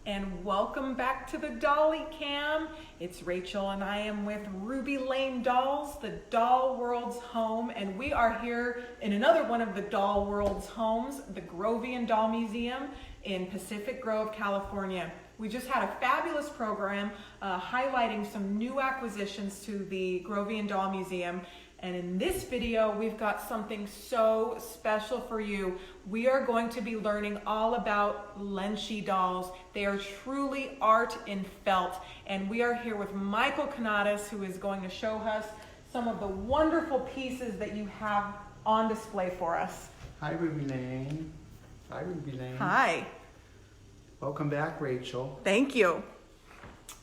And welcome back to the Dolly Cam. It's Rachel and I am with Ruby Lane Dolls, the Doll World's home, and we are here in another one of the Doll World's homes, the Grovian Doll Museum in Pacific Grove, California. We just had a fabulous program highlighting some new acquisitions to the Grovian Doll Museum. And in this video, we've got something so special for you. We are going to be learning all about Lenci dolls. They are truly art in felt. And we are here with Michael Canadas, who is going to show us some of the wonderful pieces that you have on display for us. Hi, Ruby Lane. Hi, Ruby Lane. Hi. Welcome back, Rachel. Thank you.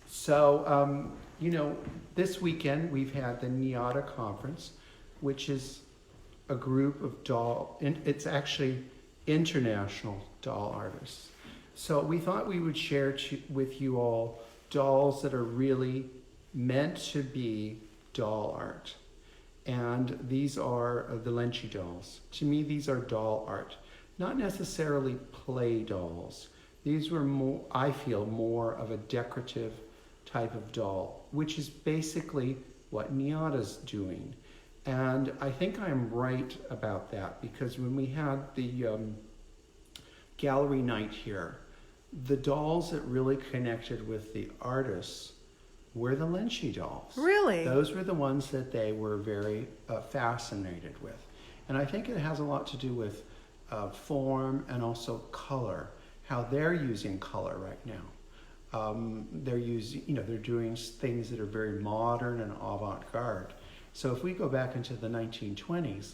So, this weekend we've had the NIADA conference, which is a group of it's actually international doll artists. So we thought we would share with you all dolls that are really meant to be doll art. And these are the Lenci dolls. To me, these are doll art, not necessarily play dolls. These were more, I feel, more of a decorative type of doll, which is basically what NIADA's doing. And I think I'm right about that, because when we had the gallery night here, the dolls that really connected with the artists were the Lenci dolls. Really? Those were the ones that they were very fascinated with. And I think it has a lot to do with form and also color, how they're using color right now. They're doing things that are very modern and avant-garde. So if we go back into the 1920s,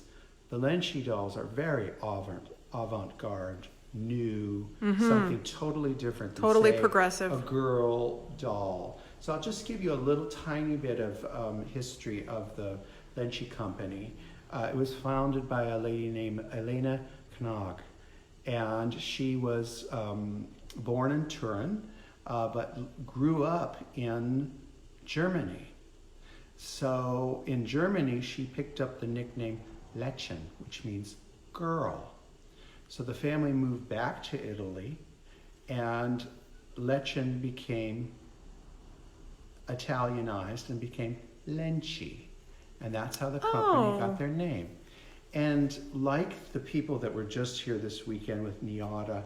the Lenci dolls are very avant-garde, new, something totally different than, Totally say, progressive. a girl doll. So I'll just give you a little tiny bit of history of the Lenci company. It was founded by a lady named Elena Knag, and she was born in Turin, but grew up in Germany. So in Germany, she picked up the nickname Lädchen, which means girl. So the family moved back to Italy, and Lädchen became Italianized and became Lenci. And that's how the company got their name. And like the people that were just here this weekend with NIADA,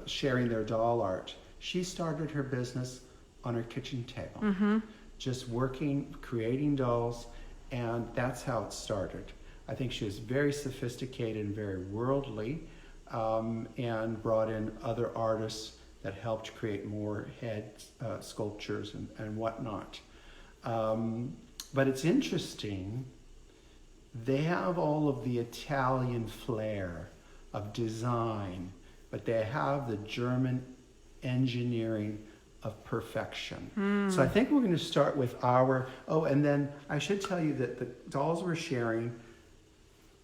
sharing their doll art, she started her business on her kitchen table, just working, creating dolls, and that's how it started. I think she was very sophisticated and very worldly, and brought in other artists that helped create more head sculptures and whatnot. But it's interesting, they have all of the Italian flair of design, but they have the German engineering of perfection. So I think we're going to start with and then I should tell you that the dolls we're sharing,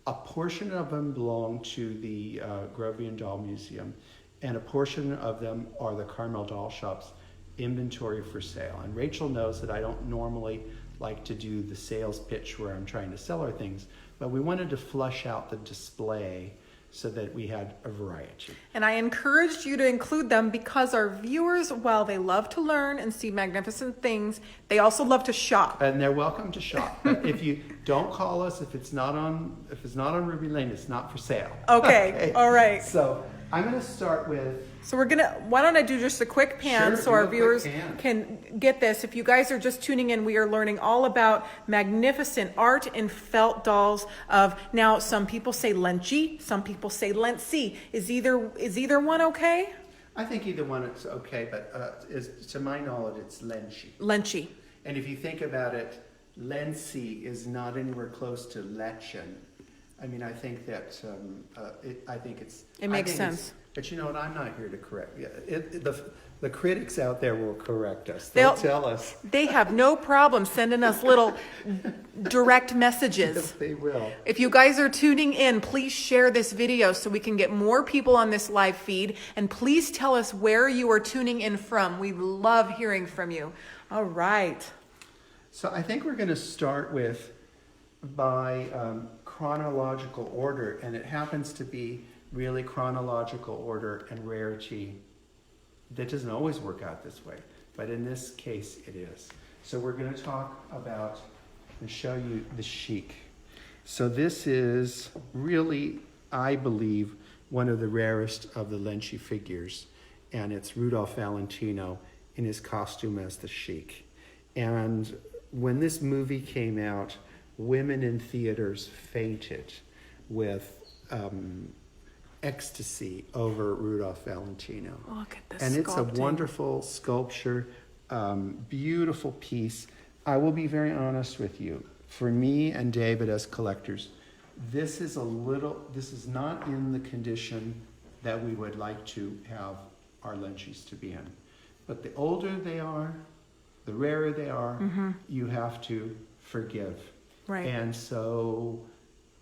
a portion of them belong to the Grovian Doll Museum, and a portion of them are the Carmel Doll Shop's inventory for sale. And Rachel knows that I don't normally like to do the sales pitch where I'm trying to sell our things, but we wanted to flush out the display so that we had a variety. And I encouraged you to include them because our viewers, while they love to learn and see magnificent things, they also love to shop. And they're welcome to shop. But if you don't call us, if it's not on Ruby Lane, it's not for sale. Okay. All right. So I'm going to start with. So why don't I do just a quick pan so our viewers can get this. If you guys are just tuning in, we are learning all about magnificent art in felt dolls now some people say Lenci, some people say Lenci. Is either one okay? I think either one is okay, but to my knowledge, it's Lenci. Lenci. And if you think about it, Lenci is not anywhere close to Lädchen. I mean, I think that it makes sense. But you know what? I'm not here to correct. The critics out there will correct us. They'll tell us. They have no problem sending us little direct messages. Yes, they will. If you guys are tuning in, please share this video so we can get more people on this live feed. And please tell us where you are tuning in from. We love hearing from you. All right. So I think we're going to start by chronological order, and it happens to be really chronological order and rarity that doesn't always work out this way, but in this case it is. So we're going to talk about and show you the chic. So this is really, I believe, one of the rarest of the Lenci figures, and it's Rudolph Valentino in his costume as the chic. And when this movie came out, women in theaters fainted with ecstasy over Rudolph Valentino. Look at this and it's sculpting. A wonderful sculpture, beautiful piece. I will be very honest with you. For me and David as collectors, this is not in the condition that we would like to have our Lencis to be in. But the older they are, the rarer they are, you have to forgive. Right. And so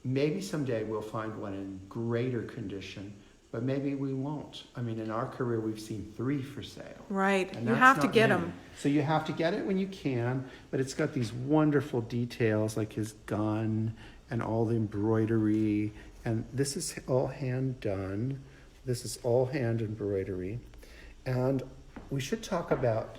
maybe someday we'll find one in greater condition, but maybe we won't. I mean, in our career, we've seen 3 for sale. Right. And You that's have to not get many. them. So you have to get it when you can, but it's got these wonderful details like his gun and all the embroidery. And this is all hand done. This is all hand embroidery. And we should talk about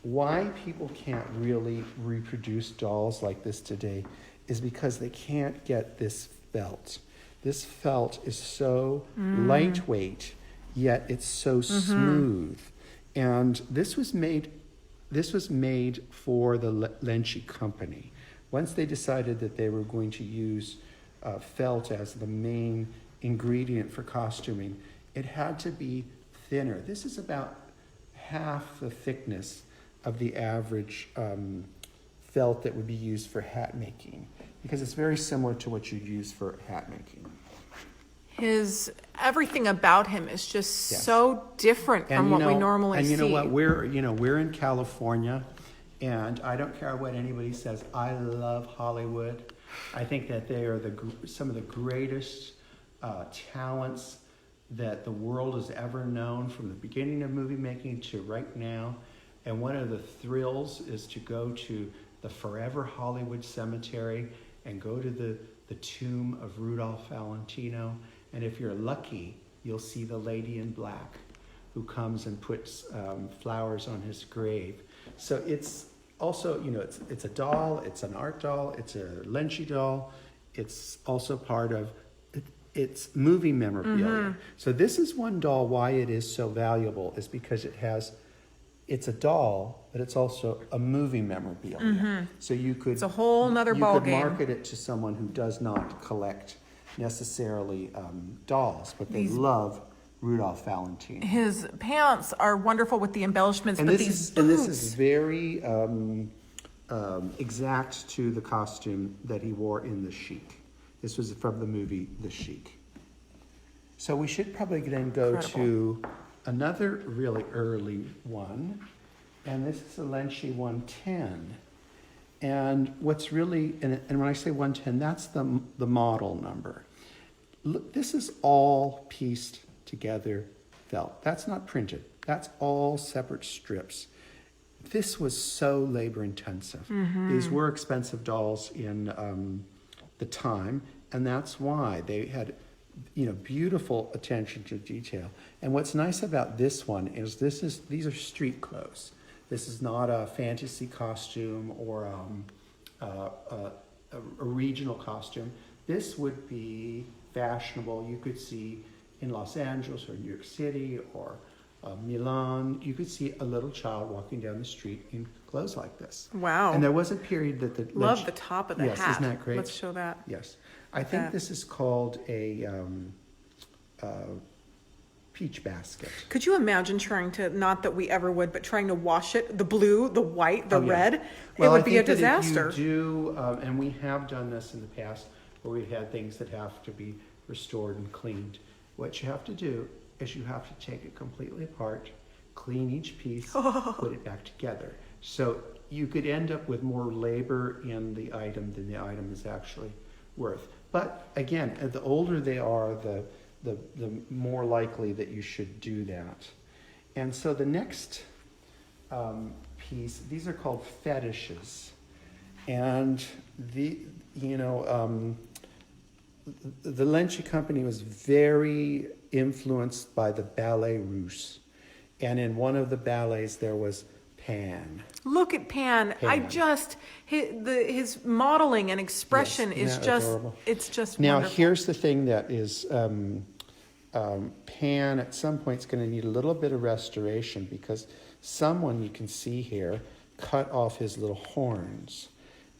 why people can't really reproduce dolls like this today is because they can't get this felt. This felt is so lightweight, yet it's so smooth. And this was made for the Lenci company. Once they decided that they were going to use felt as the main ingredient for costuming, it had to be thinner. This is about half the thickness of the average felt that would be used for hat making, because it's very similar to what you'd use for hat making. Everything about him is just Yes. so different from what we normally see. And you know what? We're in California, and I don't care what anybody says. I love Hollywood. I think that they are some of the greatest talents that the world has ever known, from the beginning of movie making to right now. And one of the thrills is to go to the Forever Hollywood Cemetery and go to the tomb of Rudolph Valentino. And if you're lucky, you'll see the lady in black who comes and puts flowers on his grave. So it's also, it's a doll, it's an art doll, it's a Lenci doll. It's also part of it's movie memorabilia. So this is one doll. Why it is so valuable is because it's a doll, but it's also a movie memorabilia. So it's a whole nother ball game. You could market it to someone who does not collect necessarily dolls, but they love Rudolph Valentino. His pants are wonderful with the embellishments, but these boots. And this is very exact to the costume that he wore in The Chic. This was from the movie The Chic. So we should probably then go to another really early one, and this is a Lenci 110. And what's really, and when I say 110, that's the model number. Look, this is all pieced together felt. That's not printed. That's all separate strips. This was so labor intensive. These were expensive dolls in the time, and that's why they had beautiful attention to detail. And what's nice about this one is these are street clothes. This is not a fantasy costume or a regional costume. This would be fashionable. You could see in Los Angeles or New York City or Milan, you could see a little child walking down the street in clothes like this. Wow. And there was a period that Love the top of the hat. Yes, isn't that great? Let's show that. Yes. I think this is called a peach basket. Could you imagine trying to, not that we ever would, but trying to wash it, the blue, the white, the red? Well, it would be a disaster. If you do, and we have done this in the past, where we've had things that have to be restored and cleaned. What you have to do is you have to take it completely apart, clean each piece, put it back together. So you could end up with more labor in the item than the item is actually worth. But again, the older they are, the more likely that you should do that. And so the next piece, these are called fetishes. And the Lenci company was very influenced by the ballet russe. And in one of the ballets, there was Pan. Look at Pan. Pan. His modeling and expression Yes, is isn't that just, adorable? it's just Now, wonderful. here's the thing that is, Pan at some point is going to need a little bit of restoration because someone, you can see here, cut off his little horns.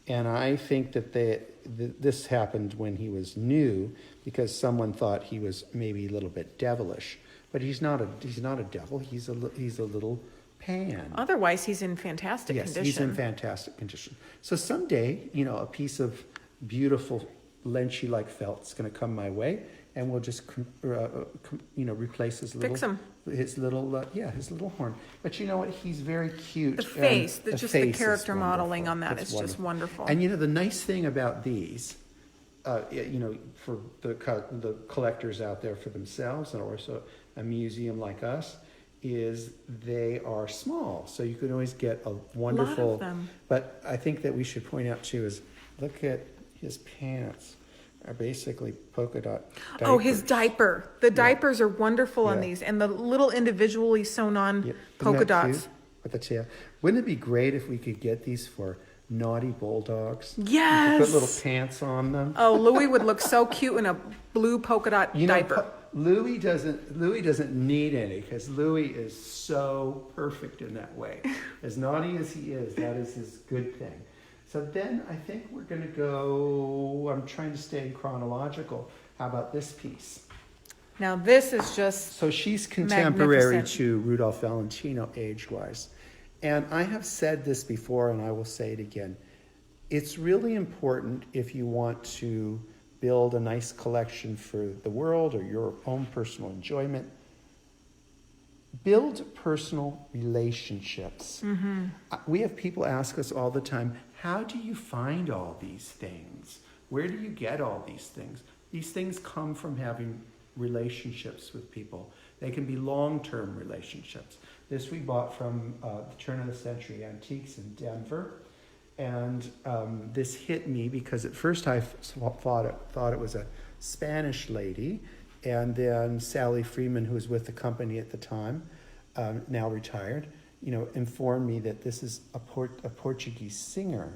And I think that this happened when he was new because someone thought he was maybe a little bit devilish. But he's not a devil. He's a little Pan. Otherwise, he's in fantastic condition. Yes, he's in fantastic condition. So someday, a piece of beautiful Lenci-like felt is going to come my way, and we'll just, replace his little, Fix him. his little horn. But you know what? He's very cute. The face, and the face is character modeling wonderful. on that It's is just wonderful. And the nice thing about these, for the collectors out there for themselves, and also a museum like us, is they are small, so you can always get a wonderful. A lot of them. But I think that we should point out too is look at his pants are basically polka dot diapers. Oh, his diaper. The diapers are wonderful on Yeah. these, and the little individually sewn on Yeah. polka Isn't that dots. cute? With the tail. Wouldn't it be great if we could get these for naughty bulldogs? Yes. You could put little pants on them. Oh, Louis would look so cute in a blue polka dot diaper. Louis doesn't need any because Louis is so perfect in that way. As naughty as he is, that is his good thing. So then I think we're going to go, I'm trying to stay chronological. How about this piece? Now this is just So she's contemporary magnificent. to Rudolph Valentino age-wise. And I have said this before and I will say it again. It's really important if you want to build a nice collection for the world or your own personal enjoyment. Build personal relationships. Mm-hmm. We have people ask us all the time, how do you find all these things? Where do you get all these things? These things come from having relationships with people. They can be long-term relationships. This we bought from the turn of the century antiques in Denver. And this hit me because at first I thought it was a Spanish lady, and then Sally Freeman, who was with the company at the time, now retired, informed me that this is a Portuguese singer.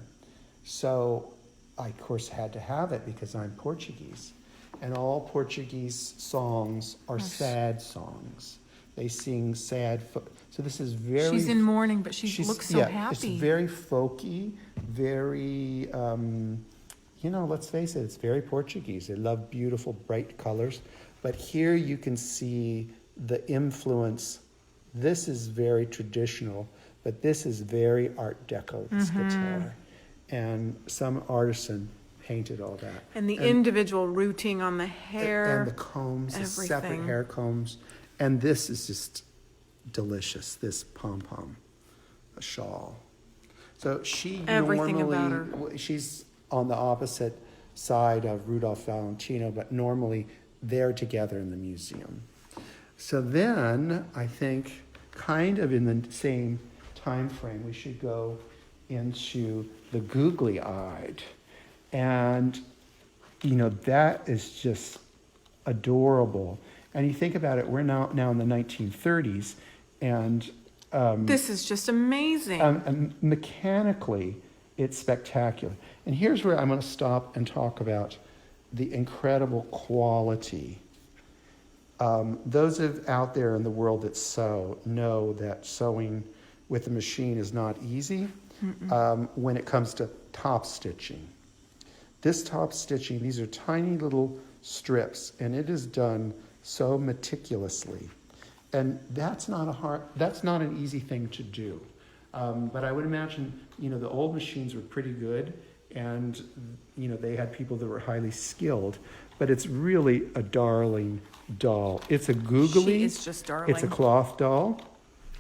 So I, of course, had to have it because I'm Portuguese, and all Portuguese songs are sad songs. They sing sad. So this is very. She's in mourning, but she looks so happy. It's very folky, very. Let's face it, it's very Portuguese. They love beautiful, bright colors, but here you can see the influence. This is very traditional, but this is very Art Deco. This guitar, and some artisan painted all that. And the individual routing on the hair. And the combs, the separate everything. hair combs. And this is just delicious, this pom-pom, a shawl. So she Everything about normally, she's on the opposite side of Rudolph Valentino, but normally they're together in the museum. So then I think kind of in the same time frame, we should go into the googly eyed. And, that is just adorable. And you think about it, we're now in the 1930s, and This is just amazing. mechanically, it's spectacular. And here's where I'm going to stop and talk about the incredible quality. Those out there in the world that sew know that sewing with a machine is not easy when it comes to top stitching. This top stitching, these are tiny little strips, and it is done so meticulously. And that's not an easy thing to do. But I would imagine, the old machines were pretty good, and, they had people that were highly skilled. But it's really a darling doll. It's a googly. She is just darling. It's a cloth doll.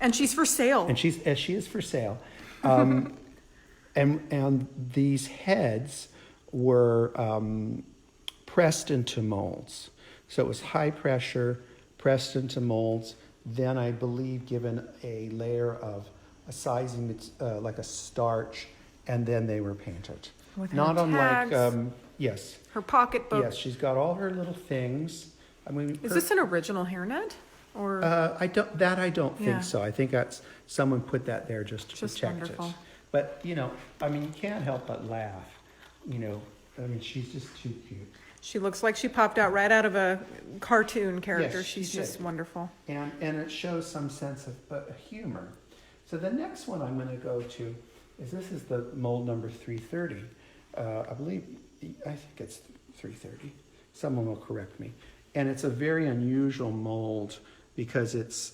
And she's for sale. And she is for sale. And these heads were pressed into molds. So it was high pressure, pressed into molds, then I believe given a layer of a sizing like a starch, and then they were painted. With Not her unlike, tags, yes. her pocketbook. Yes, she's got all her little things. I mean, Is this an original hairnet? Or I don't Yeah. think so. I think that's someone put that there just to Just protect wonderful. it. But I mean, you can't help but laugh. I mean, she's just too cute. she looks like she popped out right out of a cartoon character. Yes, she She's just did. wonderful. And it shows some sense of humor. So the next one I'm going to go to this is the mold number 330. I think it's 330. Someone will correct me. And it's a very unusual mold because it's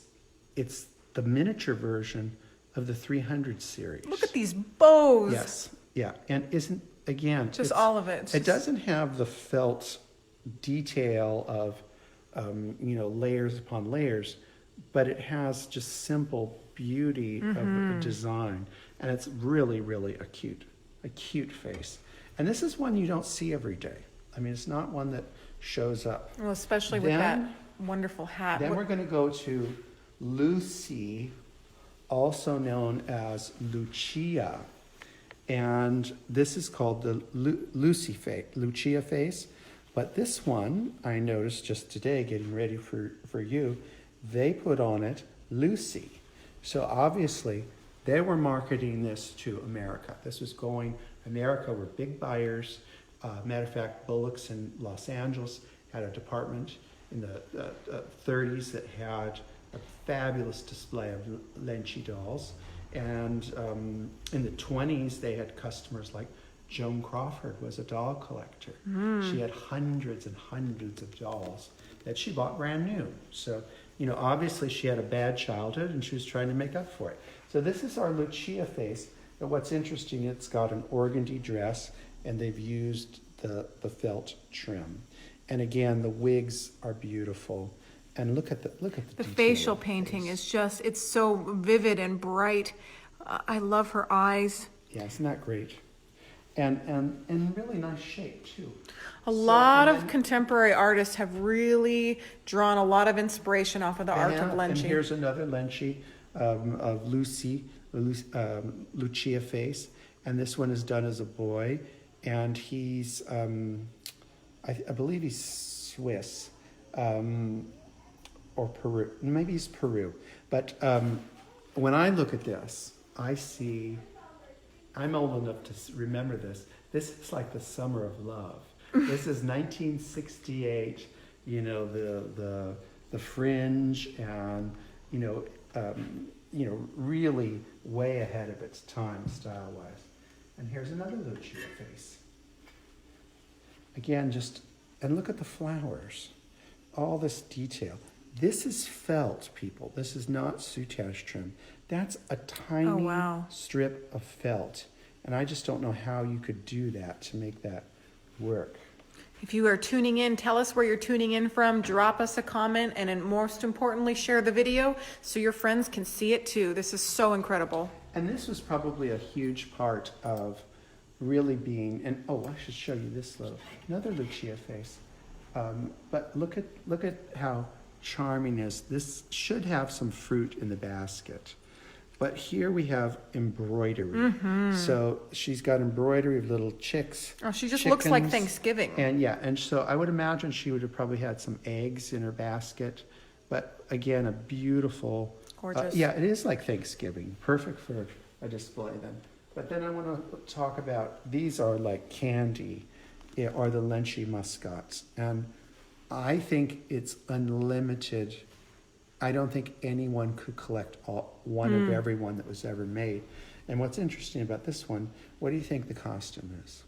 the miniature version of the 300 series. Look at these bows. Yes, yeah, and Just all of it. It doesn't have the felt detail of layers upon layers, but it has just simple beauty of the design, and it's really, really a cute face. And this is one you don't see every day. I mean, it's not one that shows up. Well, especially with that wonderful hat. Then we're going to go to Lucy, also known as Luchia. And this is called the Luchia face. But this one, I noticed just today, getting ready for you, they put on it Lucy. So obviously, they were marketing this to America. This was America were big buyers. Matter of fact, Bullock's in Los Angeles had a department in the 30s that had a fabulous display of Lenci dolls. And in the 20s, they had customers like Joan Crawford was a doll collector. She had hundreds and hundreds of dolls that she bought brand new. So, obviously she had a bad childhood and she was trying to make up for it. So this is our Luchia face. But what's interesting, it's got an organdy dress and they've used the felt trim. And again, the wigs are beautiful. And look at the The facial painting is it's so vivid and bright. I love her eyes. Yeah, isn't that great? And really nice shape too. A lot of contemporary artists have really drawn a lot of inspiration off of the art of Lenci. And here's another Lenci of Luchia face. And this one is done as a boy. And he's, I believe he's Swiss. Or Peru. Maybe he's Peru. But when I look at this, I see, I'm old enough to remember this. This is like the summer of love. This is 1968, the fringe and, really way ahead of its time style-wise. And here's another Luchia face. Again, and look at the flowers. All this detail. This is felt, people. This is not soutache trim. That's a tiny strip of felt. And I just don't know how you could do that to make that work. If you are tuning in, tell us where you're tuning in from. Drop us a comment and most importantly, share the video so your friends can see it too. This is so incredible. And this was probably a huge part of really being, I should show you this another Luchia face. But look at how charming is. This should have some fruit in the basket. But here we have embroidery. So she's got embroidery of little chicks. Oh, she just looks like Thanksgiving. And so I would imagine she would have probably had some eggs in her basket. But again, a beautiful... Gorgeous. It is like Thanksgiving. Perfect for a display then. But then I want to talk about, these are like candy, are the Lenci mascots. And I think it's unlimited. I don't think anyone could collect one of every one that was ever made. And what's interesting about this one, what do you think the costume is?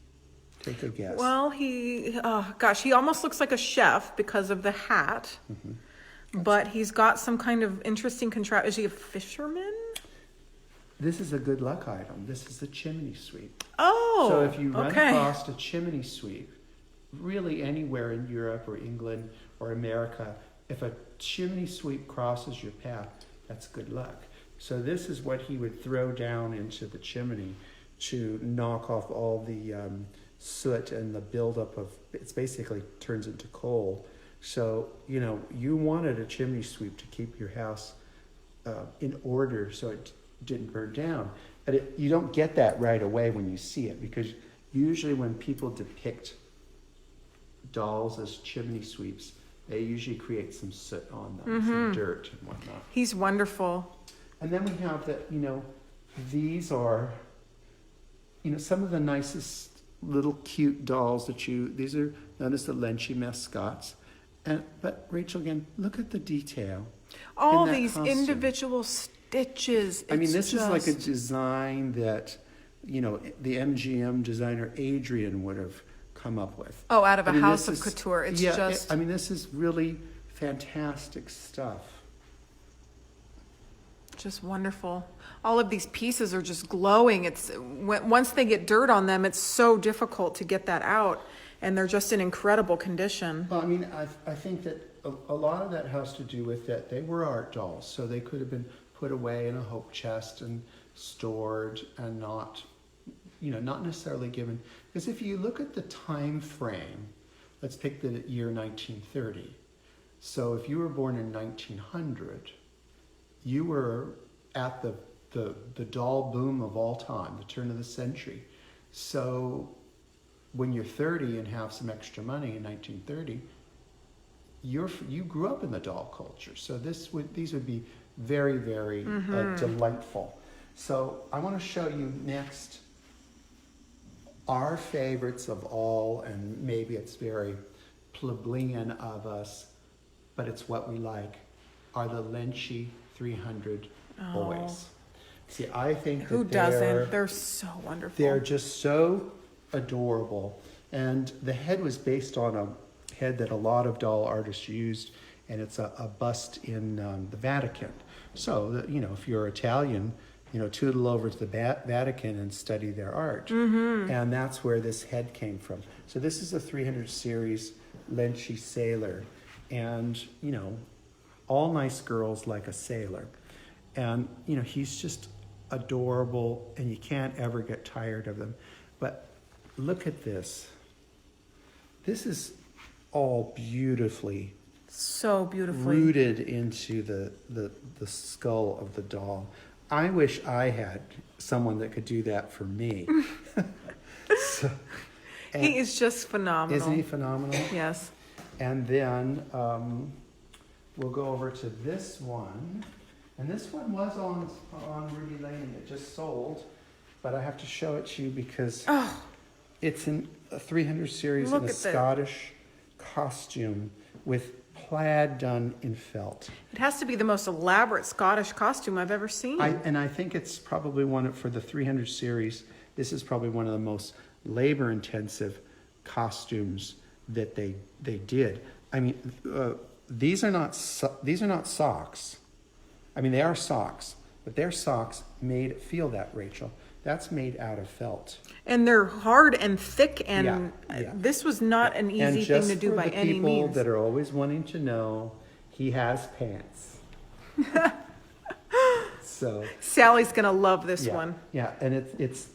Take a guess. Well, he almost looks like a chef because of the hat. But he's got some kind of interesting contrast. Is he a fisherman? This is a good luck item. This is the chimney sweep. Oh, so if you run across a chimney sweep, really anywhere in Europe or England or America, if a chimney sweep crosses your path, that's good luck. So this is what he would throw down into the chimney to knock off all the soot and the buildup of, it's basically turns into coal. So, you wanted a chimney sweep to keep your house in order so it didn't burn down. But you don't get that right away when you see it, because usually when people depict dolls as chimney sweeps, they usually create some soot on them, some dirt and whatnot. He's wonderful. And then we have that, these are, some of the nicest little cute dolls these are known as the Lenci mascots. But Rachel, again, look at the detail. All in that these costume. Individual stitches. This is like a design that, the MGM designer Adrian would have come up with. Oh, out of a house of couture. It's just... this is really fantastic stuff. Just wonderful. All of these pieces are just glowing. Once they get dirt on them, it's so difficult to get that out, and they're just in incredible condition. Well, I think that a lot of that has to do with that they were art dolls, so they could have been put away in a hope chest and stored and not necessarily given. Because if you look at the time frame, let's pick the year 1930. So if you were born in 1900, you were at the doll boom of all time, the turn of the century. So when you're 30 and have some extra money in 1930, you grew up in the doll culture. So these would be very, very delightful. So I want to show you next our favorites of all, and maybe it's very plebeian of us, but it's what we like, are the Lenci 300 boys. See, I think who doesn't? They're so wonderful. They're just so adorable. And the head was based on a head that a lot of doll artists used, and it's a bust in the Vatican. So, if you're Italian, tootle over to the Vatican and study their art. Mm-hmm. And that's where this head came from. So this is a 300 series Lenci sailor. And, all nice girls like a sailor. And, he's just adorable, and you can't ever get tired of them. But look at this. This is all beautifully rooted into the skull of the doll. I wish I had someone that could do that for me. He is just phenomenal. Isn't he phenomenal? Yes. And then we'll go over to this one. And this one was on Ruby Leni. It just sold. But I have to show it to you because it's in a 300 series in a Scottish costume with plaid done in felt. It has to be the most elaborate Scottish costume I've ever seen. I think it's probably for the 300 series, this is probably one of the most labor-intensive costumes that they did. These are not socks. They are socks, but they're socks feel that, Rachel. That's made out of felt. And they're hard and thick, and this was not an easy thing to do by any means. And just for the people that are always wanting to know, he has pants. So Sally's gonna love this one. Yeah, and it's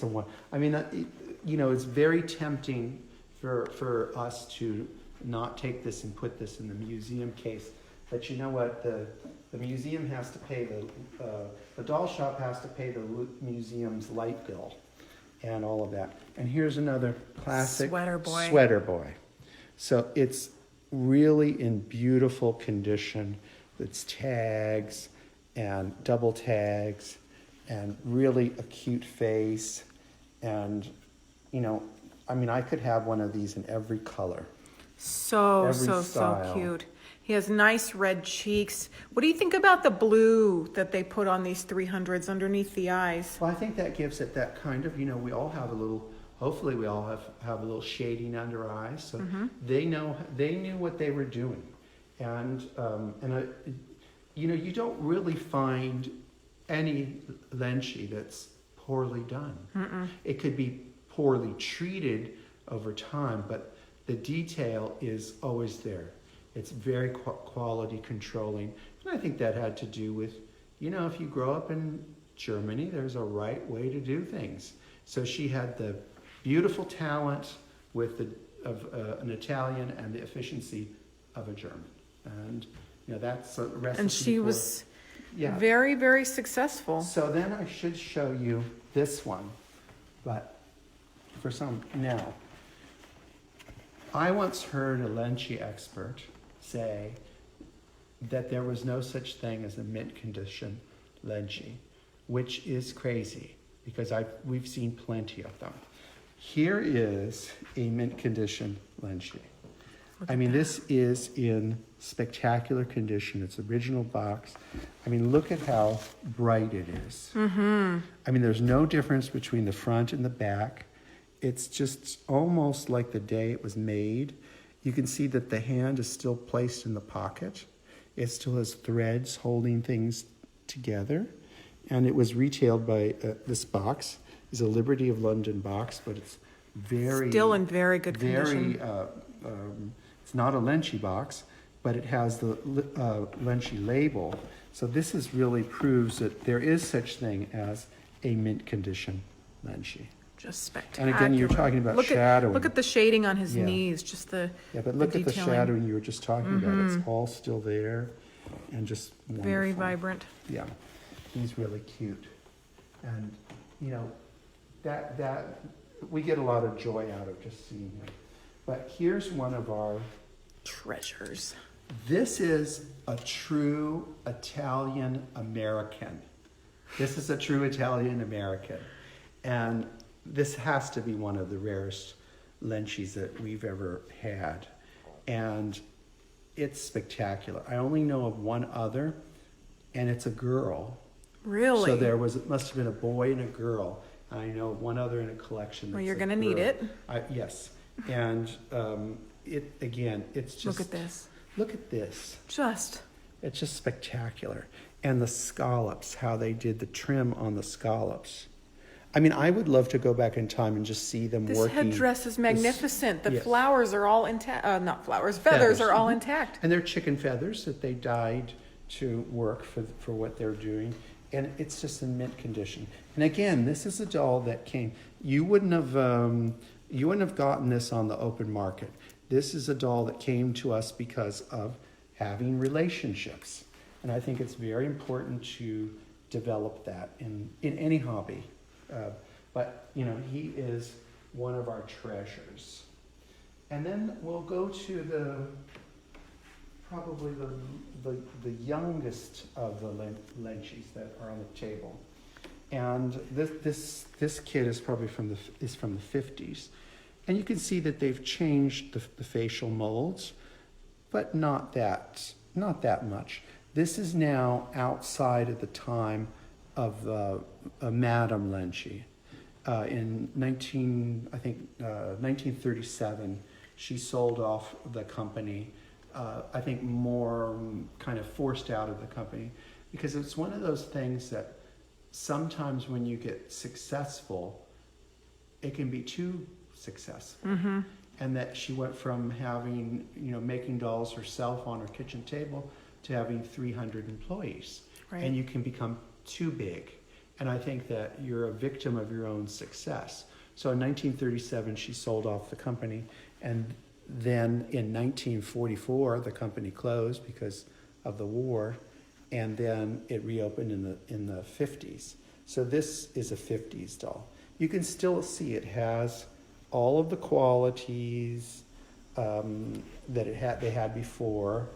a one. It's very tempting for us to not take this and put this in the museum case. But you know what? The museum has to pay the doll shop has to pay the museum's light bill and all of that. And here's another classic sweater boy. So it's really in beautiful condition. It's tags and double tags and really a cute face. And, I could have one of these in every color. So cute. He has nice red cheeks. What do you think about the blue that they put on these 300s underneath the eyes? Well, I think that gives it that kind of, we all have a little, hopefully we all have a little shading under our eyes. So they knew what they were doing. And you don't really find any Lenci that's poorly done. Mm-mm. It could be poorly treated over time, but the detail is always there. It's very quality controlling. And I think that had to do with, if you grow up in Germany, there's a right way to do things. So she had the beautiful talent of an Italian and the efficiency of a German. And, that's a recipe. And she was very, very successful. So then I should show you this one. But now, I once heard a Lenci expert say that there was no such thing as a mint condition Lenci, which is crazy because we've seen plenty of them. Here is a mint condition Lenci. I mean, this is in spectacular condition. It's original box. I mean, look at how bright it is. Mm-hmm. I mean, there's no difference between the front and the back. It's just almost like the day it was made. You can see that the hand is still placed in the pocket. It still has threads holding things together. And it was retailed by, this box is a Liberty of London box, but it's Still in very good condition. It's not a Lenci box, but it has the Lenci label. So this is really proves that there is such thing as a mint condition Lenci. Just spectacular. And again, you're talking about shadowing. Look at the shading on his Yeah. knees, just the But look at the detailing. shadowing you were just talking about. It's all still there and just wonderful. Very vibrant. Yeah, he's really cute. And, that we get a lot of joy out of just seeing him. But here's one of our Treasures. This is a true Italian American. This is a true Italian American. And this has to be one of the rarest Lencis that we've ever had. And it's spectacular. I only know of one other, and it's a girl. Really? So it must have been a boy and a girl. And I know of one other in a collection. Well, that's you're a going to need girl. it. Yes. And it's just... Look at this. Look at this. It's just spectacular. And the scallops, how they did the trim on the scallops. I mean, I would love to go back in time and just see them This working. headdress is magnificent. The yes. flowers are all intact. Not flowers, feathers are all Mhm. intact. And they're chicken feathers that they dyed to work for what they're doing. And it's just in mint condition. And again, this is a doll that came. You wouldn't have gotten this on the open market. This is a doll that came to us because of having relationships. And I think it's very important to develop that in any hobby. But he is one of our treasures. And then we'll go to probably the youngest of the Lencis that are on the table. And this kid is probably from the 50s. And you can see that they've changed the facial molds, but not that much. This is now outside of the time of Madame Lenci. In 1937, she sold off the company. I think more kind of forced out of the company, because it's one of those things that sometimes when you get successful, it can be too successful. Mm-hmm. And that she went from having, making dolls herself on her kitchen table to having 300 employees. Right. And you can become too big. And I think that you're a victim of your own success. So in 1937, she sold off the company. And then in 1944, the company closed because of the war. And then it reopened in the 50s. So this is a 50s doll. You can still see it has all of the qualities that they had before.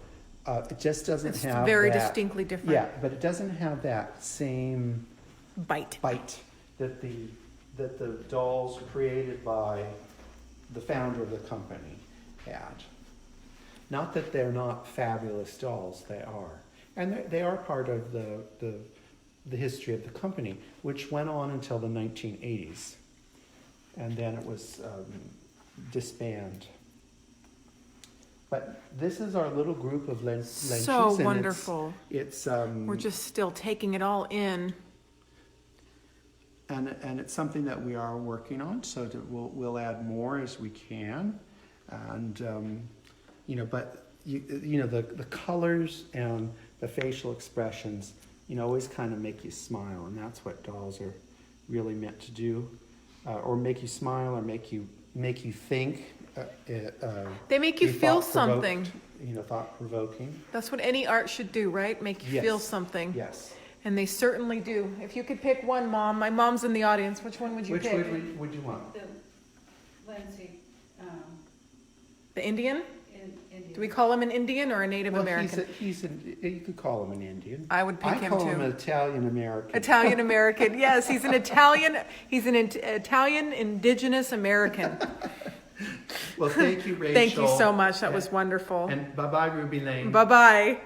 It just doesn't It's have very that, distinctly different. Yeah, but it doesn't have that same Bite. that the dolls created by the founder of the company had. Not that they're not fabulous dolls, they are. And they are part of the history of the company, which went on until the 1980s. And then it was disbanded. But this is our little group of Lencis. So wonderful. It's We're just still taking it all in. and it's something that we are working on. So we'll add more as we can, and but the colors and the facial expressions, always kind of make you smile, and that's what dolls are really meant to do. Or make you smile, or make you think. They make you feel something. Thought-provoking. That's what any art should do, right? Make you Yes. feel something. Yes. And they certainly do. If you could pick one, Mom, my mom's in the audience, which one would you Which pick? would you want? The Lenci, The Indian? in India. Do we call him an Indian or a Native Well, American? you could call him an Indian. I would pick him I call too. him an Italian American. Italian American. Yes, he's an Italian. He's an Italian indigenous American. Well, thank you, Rachel. Thank you so much. That was wonderful. And bye-bye, Ruby Lane. Bye-bye.